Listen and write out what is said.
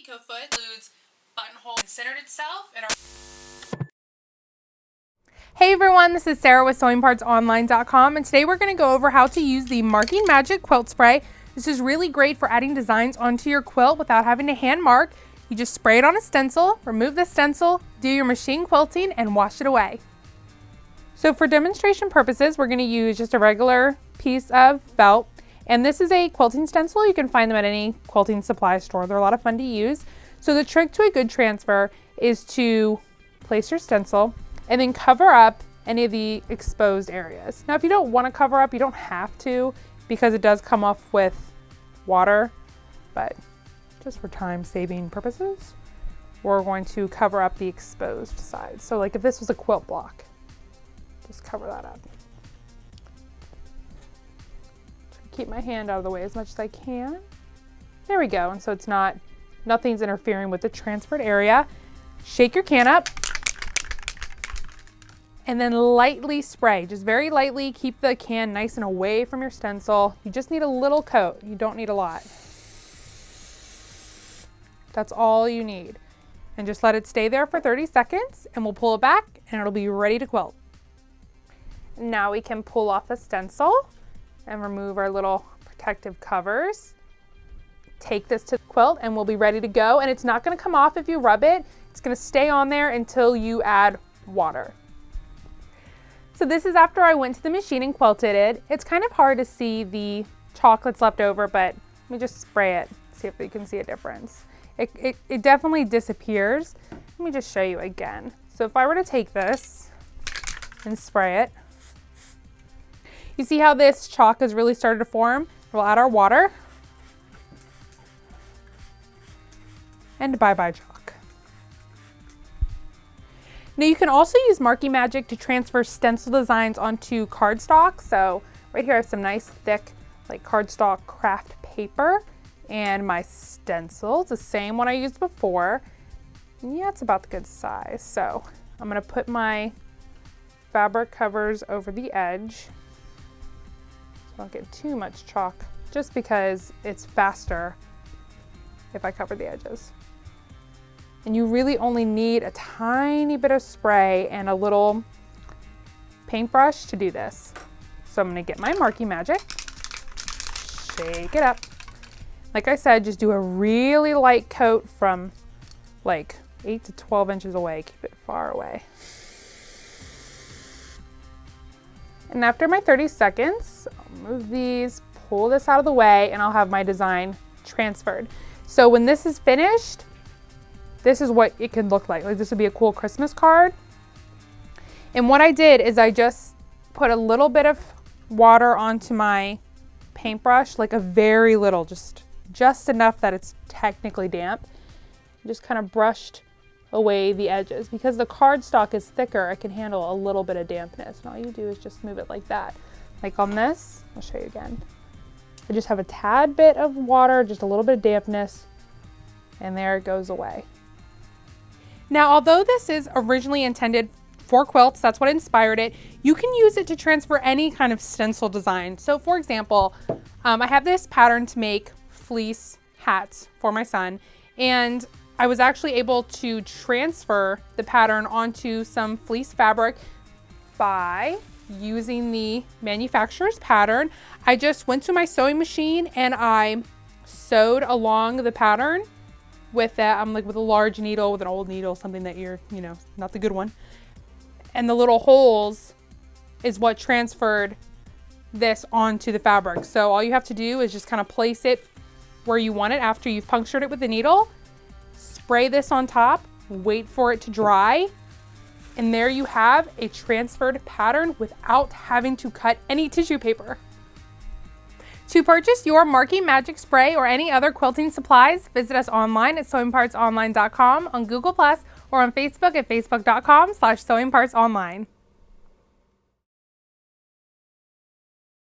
Pico foot includes buttonhole and centered itself and Hey everyone, this is Sarah with sewingpartsonline.com, and today we're going to go over how to use the Marking Magic quilt spray. This is really great for adding designs onto your quilt without having to hand mark. You just spray it on a stencil, remove the stencil, do your machine quilting, and wash it away. So for demonstration purposes, we're going to use just a regular piece of felt, and this is a quilting stencil. You can find them at any quilting supply store. They're a lot of fun to use. So the trick to a good transfer is to place your stencil and then cover up any of the exposed areas. Now, if you don't want to cover up, you don't have to, because it does come off with water, but just for time saving purposes, we're going to cover up the exposed sides. So like if this was a quilt block, just cover that up. Keep my hand out of the way as much as I can. There we go. And so it's nothing's interfering with the transferred area. Shake your can up and then lightly spray, just very lightly. Keep the can nice and away from your stencil. You just need a little coat. You don't need a lot. That's all you need. And just let it stay there for 30 seconds and we'll pull it back and it'll be ready to quilt. Now we can pull off the stencil and remove our little protective covers. Take this to the quilt and we'll be ready to go. And it's not gonna come off if you rub it. It's gonna stay on there until you add water. So this is after I went to the machine and quilted it. It's kind of hard to see the chocolates left over, but let me just spray it, see if you can see a difference. It definitely disappears. Let me just show you again. So if I were to take this and spray it, you see how this chalk has really started to form? We'll add our water. And bye-bye chalk. Now you can also use Marking Magic to transfer stencil designs onto cardstock. So right here I have some nice thick like cardstock craft paper and my stencil. It's the same one I used before. And yeah, it's about the good size. So I'm gonna put my fabric covers over the edge. So I don't get too much chalk, just because it's faster if I cover the edges. And you really only need a tiny bit of spray and a little paintbrush to do this. So I'm gonna get my Marking Magic, shake it up. Like I said, just do a really light coat from like 8 to 12 inches away. Keep it far away. And after my 30 seconds, I'll move these, pull this out of the way, and I'll have my design transferred. So when this is finished, this is what it could look like. Like this would be a cool Christmas card. And what I did is I just put a little bit of water onto my paintbrush, like a very little, just enough that it's technically damp. Just kind of brushed away the edges. Because the cardstock is thicker, it can handle a little bit of dampness. And all you do is just move it like that. Like on this, I'll show you again. I just have a tad bit of water, just a little bit of dampness, and there it goes away. Now, although this is originally intended for quilts, that's what inspired it, you can use it to transfer any kind of stencil design. So for example, I have this pattern to make fleece hats for my son, and I was actually able to transfer the pattern onto some fleece fabric by using the manufacturer's pattern. I just went to my sewing machine and I sewed along the pattern with that. I'm like with a large needle, with an old needle, something that you're, not the good one. And the little holes is what transferred this onto the fabric. So all you have to do is just kind of place it where you want it after you've punctured it with the needle. Spray this on top, wait for it to dry, and there you have a transferred pattern without having to cut any tissue paper. To purchase your Marking Magic spray or any other quilting supplies, visit us online at sewingpartsonline.com, on Google+, or on Facebook at facebook.com/sewingpartsonline.